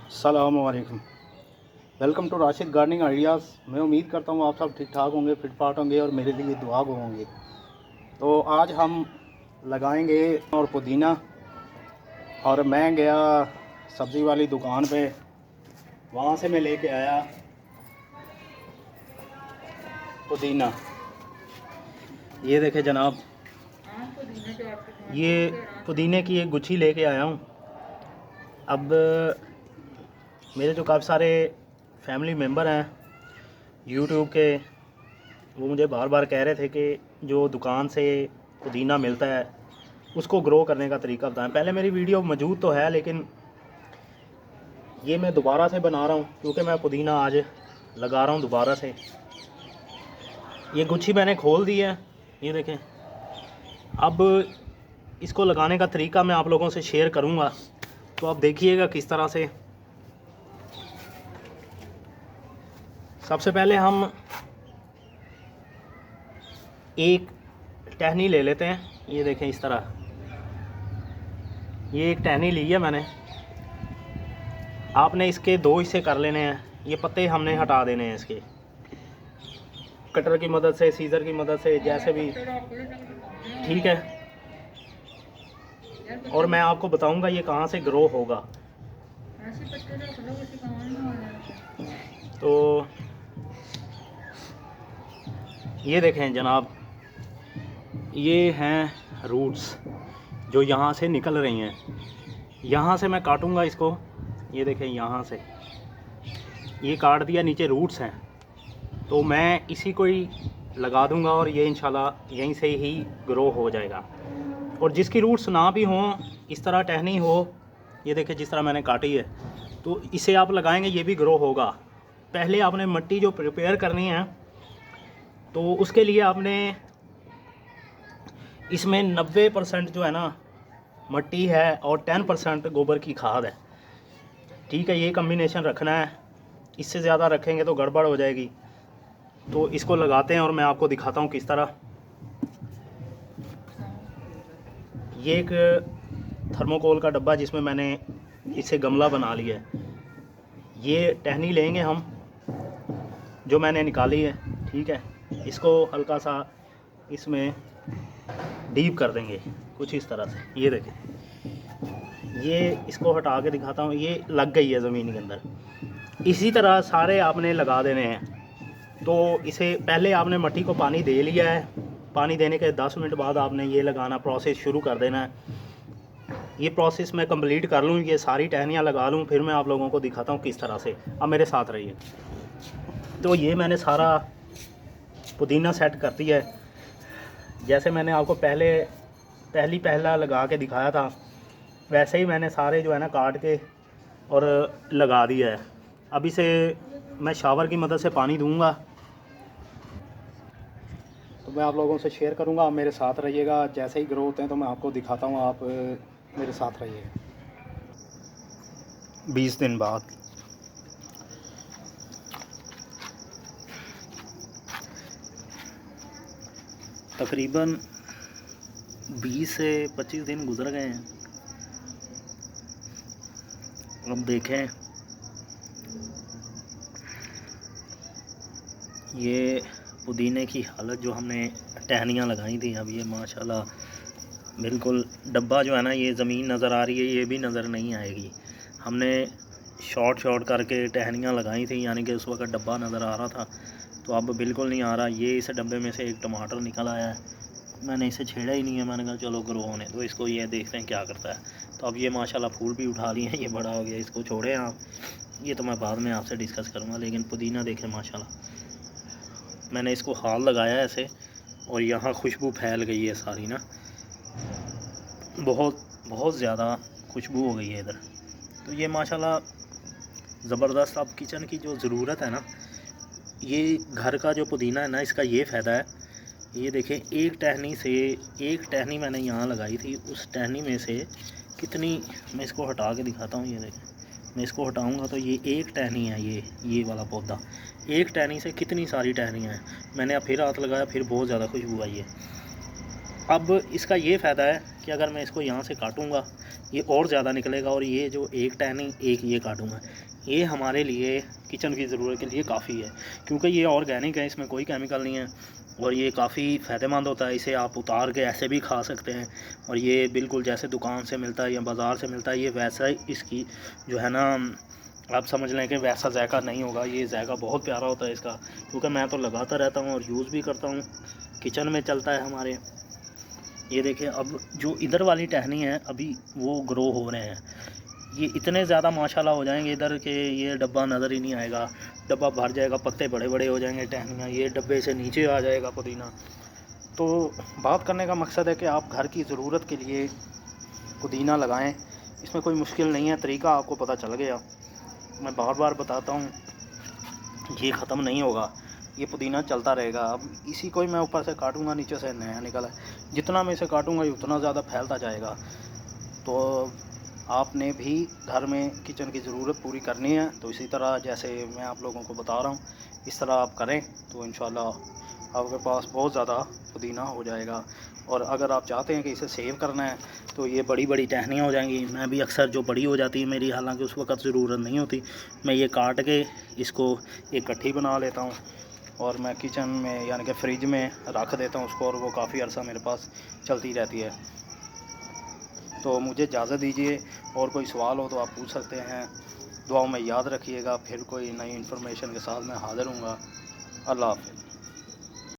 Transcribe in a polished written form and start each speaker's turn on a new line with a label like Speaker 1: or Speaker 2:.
Speaker 1: अस्सलाम वालेकुम। Welcome to Rashid gardening ideas. मैं उम्मीद करता हूँ आप सब ठीक ठाक होंगे, फिट फाट होंगे और मेरे लिए दुआ गो होंगे। तो आज हम लगाएंगे और पुदीना। और मैं गया सब्ज़ी वाली दुकान पे, वहाँ से मैं लेके आया पुदीना। ये देखे जनाब, ये पुदीने की एक गुच्छी लेके आया हूँ। अब मेरे जो काफ़ी सारे फैमिली मेम्बर हैं यूट्यूब के, वो मुझे बार बार कह रहे थे कि जो दुकान से पुदीना मिलता है उसको ग्रो करने का तरीका बताएं। पहले मेरी वीडियो मौजूद तो है, लेकिन ये मैं दोबारा से बना रहा हूँ क्योंकि मैं पुदीना आज लगा रहा हूँ दोबारा से। ये गुच्छी मैंने खोल दी है, ये देखें। अब इसको लगाने का तरीका मैं आप लोगों से शेयर करूँगा, तो आप देखिएगा किस तरह से। सबसे पहले हम एक टहनी ले लेते हैं। ये देखें इस तरह, ये एक टहनी ली है मैंने। आपने इसके दो हिस्से कर लेने हैं। ये पत्ते हमने हटा देने हैं इसके, कटर की मदद से, सीज़र की मदद से, जैसे भी ठीक है। और मैं आपको बताऊंगा ये कहाँ से ग्रो होगा। तो ये देखें जनाब, ये हैं रूट्स जो यहाँ से निकल रही हैं। यहाँ से मैं काटूंगा इसको, ये देखें यहाँ से ये काट दिया, नीचे रूट्स हैं। तो मैं इसी को ही लगा दूंगा और ये इंशाल्लाह यहीं से ही ग्रो हो जाएगा। और जिसकी रूट्स ना भी हों, इस तरह टहनी हो, ये देखें जिस तरह मैंने काटी है, तो इसे आप लगाएंगे ये भी ग्रो होगा। पहले आपने मिट्टी जो प्रिपेयर करनी है, तो उसके लिए आपने इसमें 90% जो है ना मिट्टी है और 10% गोबर की खाद है। ठीक है, ये कम्बिनेशन रखना है, इससे ज़्यादा रखेंगे तो गड़बड़ हो जाएगी। तो इसको लगाते हैं और मैं आपको दिखाता हूँ किस तरह। ये एक थर्मोकोल का डब्बा जिसमें मैंने इसे गमला बना लिया है। ये टहनी लेंगे हम जो मैंने निकाली है, ठीक है। इसको हल्का सा इसमें डीप कर देंगे कुछ इस तरह से। ये देखें, ये इसको हटा के दिखाता हूँ, ये लग गई है ज़मीन के अंदर। इसी तरह सारे आपने लगा देने हैं। तो इसे पहले आपने मिट्टी को पानी दे लिया है, पानी देने के 10 मिनट बाद आपने ये लगाना प्रोसेस शुरू कर देना है। ये प्रोसेस मैं कंप्लीट कर लूँ, ये सारी टहनियाँ लगा लूँ, फिर मैं आप लोगों को दिखाता हूँ किस तरह से। अब मेरे साथ रहिए। तो ये मैंने सारा पुदीना सेट कर दिया है, जैसे मैंने आपको पहला लगा के दिखाया था, वैसे ही मैंने सारे जो है ना काट के और लगा दिया है। अब इसे मैं शावर की मदद से पानी दूंगा, तो मैं आप लोगों से शेयर करूंगा। आप मेरे साथ रहिएगा, जैसे ही ग्रो होते हैं तो मैं आपको दिखाता हूँ, आप मेरे साथ रहिएगा। 20 दिन बाद तकरीबन 20 से 25 दिन गुजर गए हैं। अब देखें, ये पुदीने की हालत जो हमने टहनियाँ लगाई थी, अब ये माशाल्लाह बिल्कुल डब्बा जो है ना, ये ज़मीन नज़र आ रही है, ये भी नज़र नहीं आएगी। हमने शॉर्ट करके टहनियाँ लगाई थी, यानी कि उस वक्त डब्बा नज़र आ रहा था, तो अब बिल्कुल नहीं आ रहा। ये इस डब्बे में से एक टमाटर निकल आया है, मैंने इसे छेड़ा ही नहीं है। मैंने कहा चलो ग्रो होने तो इसको, ये देखते हैं क्या करता है। तो अब ये माशाल्लाह फूल भी उठा लिए हैं, ये बड़ा हो गया। इसको छोड़े आप, ये तो मैं बाद में आपसे डिस्कस करूँगा। लेकिन पुदीना देखें माशाल्लाह, मैंने इसको हाल लगाया है ऐसे, और यहाँ खुशबू फैल गई है सारी ना, बहुत ज़्यादा खुशबू हो गई है इधर। तो ये माशाल्लाह ज़बरदस्त। अब किचन की जो ज़रूरत है ना, ये घर का जो पुदीना है ना, इसका ये फ़ायदा है। ये देखें, एक टहनी मैंने यहाँ लगाई थी, उस टहनी में से कितनी, मैं इसको हटा के दिखाता हूँ। ये देखें, मैं इसको हटाऊँगा तो ये एक टहनी है, ये वाला पौधा। एक टहनी से कितनी सारी टहनियाँ हैं। मैंने अब फिर हाथ लगाया, फिर बहुत ज़्यादा खुशबू आई है। अब इसका ये फ़ायदा है कि अगर मैं इसको यहाँ से काटूँगा ये और ज़्यादा निकलेगा, और ये जो एक टहनी एक ये काटूँगा, ये हमारे लिए किचन की ज़रूरत के लिए काफ़ी है, क्योंकि ये ऑर्गेनिक है, इसमें कोई केमिकल नहीं है और ये काफ़ी फ़ायदेमंद होता है। इसे आप उतार के ऐसे भी खा सकते हैं, और ये बिल्कुल जैसे दुकान से मिलता है या बाज़ार से मिलता है, ये वैसा ही इसकी जो है ना, आप समझ लें कि वैसा जायका नहीं होगा। ये जायका बहुत प्यारा होता है इसका, क्योंकि मैं तो लगाता रहता हूँ और यूज़ भी करता हूँ, किचन में चलता है हमारे। ये देखिए, अब जो इधर वाली टहनी है अभी वो ग्रो हो रहे हैं, ये इतने ज़्यादा माशाल्लाह हो जाएंगे इधर के ये डब्बा नज़र ही नहीं आएगा, डब्बा भर जाएगा, पत्ते बड़े बड़े हो जाएंगे, टहनियाँ ये डब्बे से नीचे आ जाएगा पुदीना। तो बात करने का मकसद है कि आप घर की ज़रूरत के लिए पुदीना लगाएं, इसमें कोई मुश्किल नहीं है, तरीका आपको पता चल गया। मैं बार बार बताता हूँ, ये ख़त्म नहीं होगा, ये पुदीना चलता रहेगा। अब इसी को ही मैं ऊपर से काटूंगा, नीचे से नया निकला है, जितना मैं इसे काटूंगा उतना ज़्यादा फैलता जाएगा। तो आपने भी घर में किचन की ज़रूरत पूरी करनी है, तो इसी तरह जैसे मैं आप लोगों को बता रहा हूँ इस तरह आप करें, तो इंशाल्लाह आपके पास बहुत ज़्यादा पुदीना हो जाएगा। और अगर आप चाहते हैं कि इसे सेव करना है तो ये बड़ी बड़ी टहनियाँ हो जाएंगी। मैं भी अक्सर जो बड़ी हो जाती है मेरी, हालांकि उस वक़्त ज़रूरत नहीं होती, मैं ये काट के इसको एक कट्ठी बना लेता हूँ और मैं किचन में यानी कि फ्रिज में रख देता हूँ उसको, और वो काफ़ी अर्सा मेरे पास चलती रहती है। तो मुझे इजाज़त दीजिए, और कोई सवाल हो तो आप पूछ सकते हैं। दुआओं में याद रखिएगा, फिर कोई नई इन्फॉर्मेशन के साथ मैं हाज़िर हूँगा। अल्लाह हाफ़िज़।